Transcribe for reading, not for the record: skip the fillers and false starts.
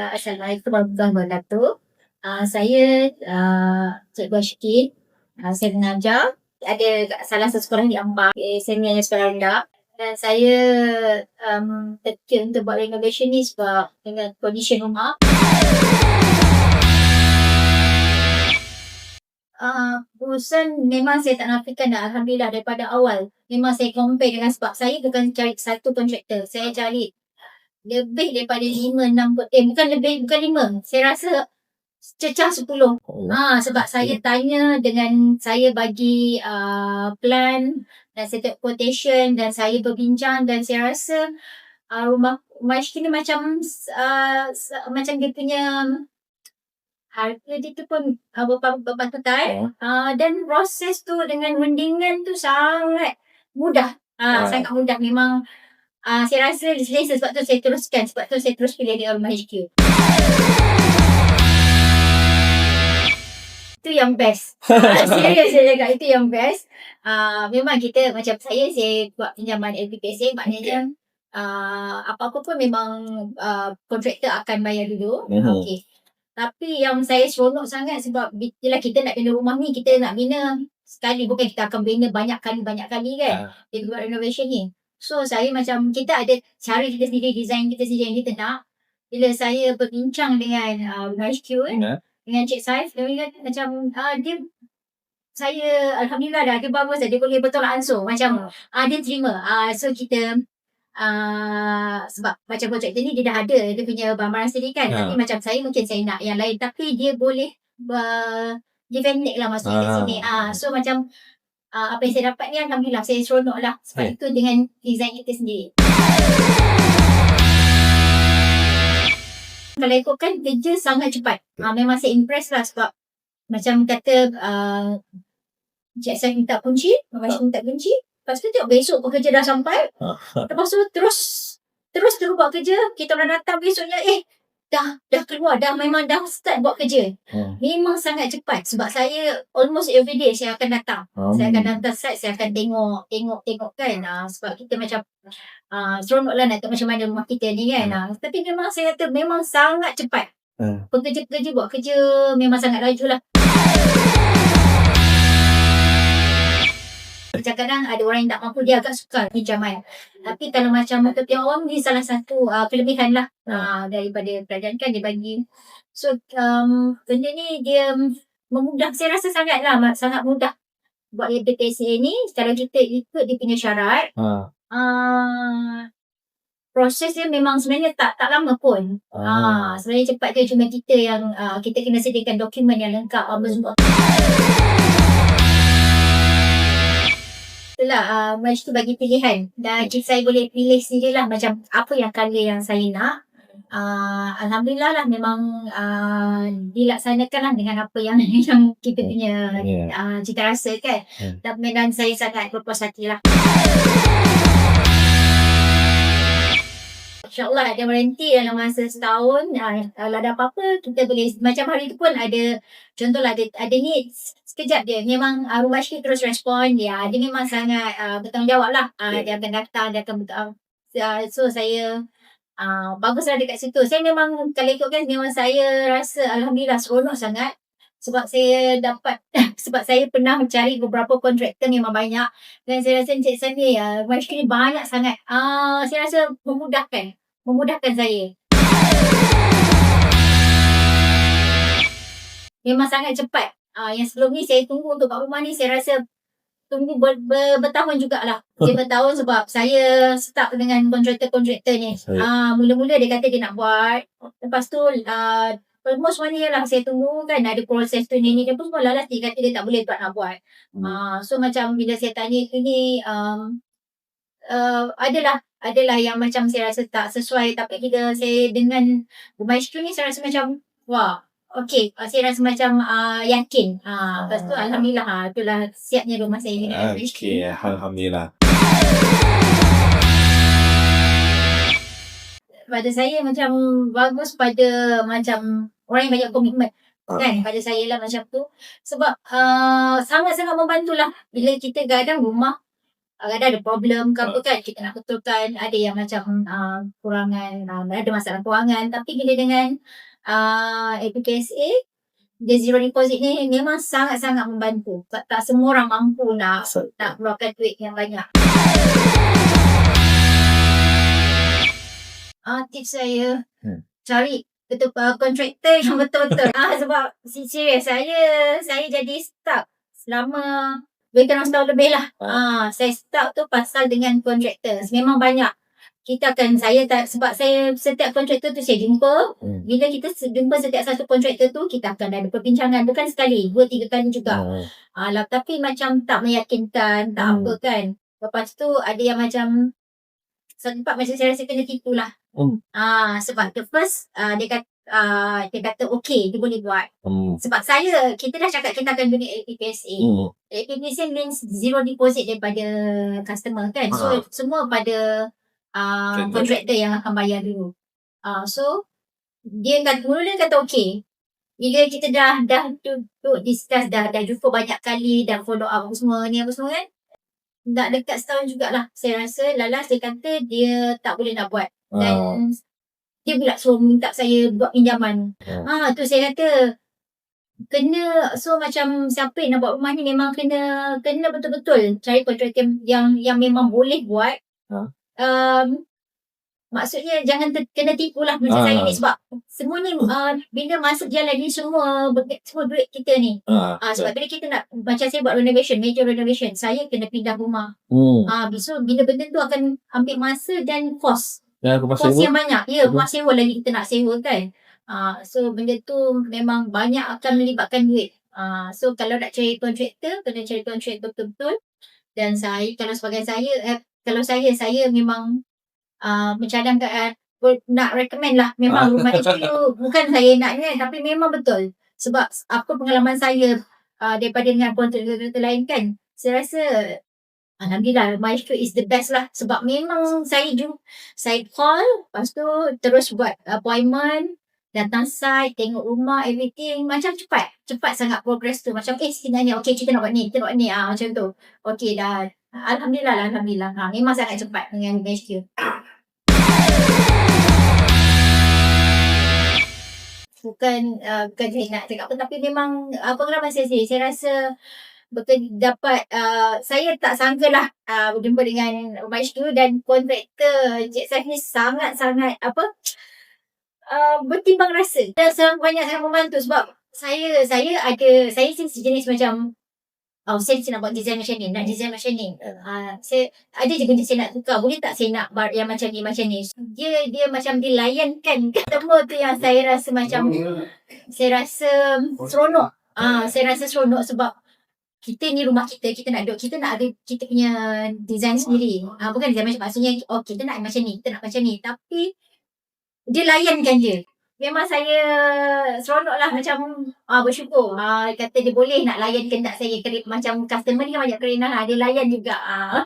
Assalamualaikum warahmatullahi wabarakatuh. Saya Cikgu Ashikin. Saya mengajar. Ada salah satu sekolah di Ambang. Saya mengajar sekolah rendah. Dan saya terfikir untuk buat renovation ni sebab dengan condition rumah. Urusan memang saya tak nafikan dah. Alhamdulillah daripada awal. Memang saya compare dengan sebab saya bukan cari satu kontraktor. Saya cari lebih daripada 5-6 bukan 5. Saya rasa cecah 10. Sebab saya tanya dengan saya bagi plan dan saya tengok quotation dan saya berbincang dan saya rasa rumah Ashikin ni macam macam dia punya harga dia tu pun berpatutan. Dan proses tu dengan rundingan tu sangat mudah. Sangat mudah memang. Saya rasa selesa sebab tu saya teruskan. Sebab tu saya terus pilih di Rumah HQ. Itu yang best. Serius saya cakap itu yang best. Memang kita macam saya buat pinjaman LPPSA. Maknanya apa-apa pun memang kontraktor akan bayar dulu. Okay. Tapi yang saya seronok sangat sebab yelah kita nak bina rumah ni, kita nak bina sekali. Bukan kita akan bina banyak kali kan. Kita buat renovation ni. So saya macam kita ada cara kita sendiri, design kita sendiri yang kita nak. Bila saya berbincang dengan HQ dengan Cik Saif, dia kata macam saya Alhamdulillah dah, dia bagus dah, dia boleh bertolak ansur. Macam dia terima. So kita sebab macam projek ni dia dah ada, dia punya barang-barang sendiri kan. Tapi macam saya mungkin saya nak yang lain. Tapi dia boleh give and take lah maksudnya di sini. So macam apa yang saya dapat ni Alhamdulillah saya seronok lah. Sebab itu dengan design kita sendiri. Kalau ikutkan kerja sangat cepat. Memang saya impress lah sebab macam kata Cik Saif minta kunci, Mama minta kunci. Lepas tu tengok besok pekerja dah sampai. Lepas tu terus buat kerja. Kita orang datang besoknya dah keluar, memang dah start buat kerja. Memang sangat cepat sebab saya almost every day saya akan datang. Saya akan datang site, saya akan tengok kan. Sebab kita macam seronok lah nak tengok macam mana rumah kita ni kan. Tapi memang saya kata memang sangat cepat. Pekerja-pekerja buat kerja memang sangat laju lah. Kadang-kadang ada orang yang tak mampu, dia agak sukar pinjaman. Tapi kalau macam ketiak orang ni salah satu kelebihan lah daripada kerajaan kan dia bagi. So benda ni dia memudah, saya rasa sangat mudah buat LPPSA ni. Kalau kita ikut dia punya syarat, proses dia memang sebenarnya tak lama pun. Sebenarnya cepat je, cuma kita yang kita kena sediakan dokumen yang lengkap. Itulah merge tu bagi pilihan dan saya boleh pilih sendirilah macam apa yang colour yang saya nak. Alhamdulillah lah memang dilaksanakan lah dengan apa yang kita punya cita rasa kan. Dan saya sangat berpuas hati lah. InsyaAllah ada warranty dalam masa setahun. Kalau ada apa-apa kita boleh, macam hari tu pun ada, contohlah ada ni sekejap dia memang Rumah Ashikin terus respon dia. Dia memang sangat bertanggungjawab lah. Dia akan datang, dia akan so saya baguslah dekat situ. Saya memang kalau ikutkan memang saya rasa Alhamdulillah seronok sangat. Sebab saya dapat sebab saya pernah mencari beberapa kontraktor memang banyak. Dan saya rasa Encik San ni Rumah Ashikin ni banyak sangat. Saya rasa memudahkan saya. Memang sangat cepat. Yang sebelum ni saya tunggu untuk kat rumah ni, saya rasa tunggu bertahun jugalah. Dia bertahun sebab saya start dengan kontraktor ni. Mula-mula dia kata dia nak buat. Lepas tu almost 1 year lah saya tunggu kan. Ada proses tu ni. Dia pun semua lalas, dia kata dia tak boleh nak buat. So macam bila saya tanya ni adalah yang macam saya rasa tak sesuai. Tapi bila saya dengan Rumah HQ ni saya rasa macam wah, okey, saya rasa macam yakin. Lepas tu Alhamdulillah, itulah siapnya rumah saya ni. Okey, Alhamdulillah. Pada saya macam bagus pada macam orang yang banyak komitmen kan. Pada saya lah macam tu. Sebab sangat-sangat membantulah bila kita kadang rumah kadang ada problem ke apa kan, kita nak betulkan. Ada yang macam kurangan, ada masalah kewangan. Tapi bila dengan APPSA, dia zero deposit ni memang sangat-sangat membantu. Tak semua orang mampu nak keluarkan duit yang banyak. Tips saya, cari betul kontraktor yang betul-betul. Sebab serius saya jadi stuck selama lebih kurang setahun lebih lah. Saya stuck tu pasal dengan kontraktor. Memang banyak. Sebab saya setiap kontraktor tu saya jumpa. Bila kita jumpa setiap satu kontraktor tu, kita akan ada perbincangan. Bukan sekali, 2-3 kali juga. Tapi macam tak meyakinkan, tak apa kan. Lepas tu ada yang macam sempat macam saya rasa kena tipu lah. Sebab the first dia kata okay, dia boleh buat. Sebab kita dah cakap kita akan guna APPSA. APPSA means zero deposit daripada customer kan. So semua pada kontraktor yang akan bayar dulu. So dia kata okay. Bila kita dah duduk discuss, dah jumpa banyak kali, dah follow up apa semua kan. Tak dekat setahun jugalah. Saya rasa Lalas dia kata dia tak boleh nak buat. Dan dia pula suruh minta saya buat pinjaman. Tu saya kata kena, so macam siapa yang nak buat rumah ni memang kena betul-betul cari kontraktor yang memang boleh buat. Maksudnya jangan kena tipu lah macam saya ni. Sebab semua ni bila masuk jalan ni semua duit kita ni. Sebab bila kita nak, macam saya buat major renovation, saya kena pindah rumah. So bila benda tu akan ambil masa dan kos yang banyak. Rumah sewa lagi kita nak sewa kan. So benda tu memang banyak akan melibatkan duit. So kalau nak cari kontraktor, kena cari kontraktor betul-betul. Dan kalau saya memang mencadangkan nak recommend lah. Memang rumah itu bukan saya naknya, tapi memang betul. Sebab apa pengalaman saya daripada dengan kontraktor lain kan, saya rasa alhamdulillah Maestro is the best lah. Sebab memang saya call, lepas tu terus buat appointment, datang site, tengok rumah, everything macam cepat sangat progress tu. Macam sebenarnya okay, kita nak buat ni, macam tu. Okay dah, alhamdulillah. Memang sangat cepat dengan Maestro. Bukan saya nak cakap apa, tapi memang pengalaman saya sendiri, saya rasa betul dapat. Saya tak sangka lah berjumpa dengan Maestro dan kontraktor Encik Saif ni sangat-sangat bertimbang rasa dan sangat membantu. Sebab saya sejenis macam saya nak buat design macam ni, saya ada je benda saya nak tukar, boleh tak saya nak bar yang macam ni. Dia macam dilayankan customer tu, yang saya rasa macam saya rasa seronok. Saya rasa seronok sebab kita ni rumah kita nak duduk, kita nak ada kita punya design sendiri. Bukan design macam, maksudnya kita nak macam ni, tapi dia layankan je. Memang saya seronok lah, macam bersyukur. Kata dia boleh nak layan kendak saya. Macam customer ni kan banyak kerenah lah, dia layan juga.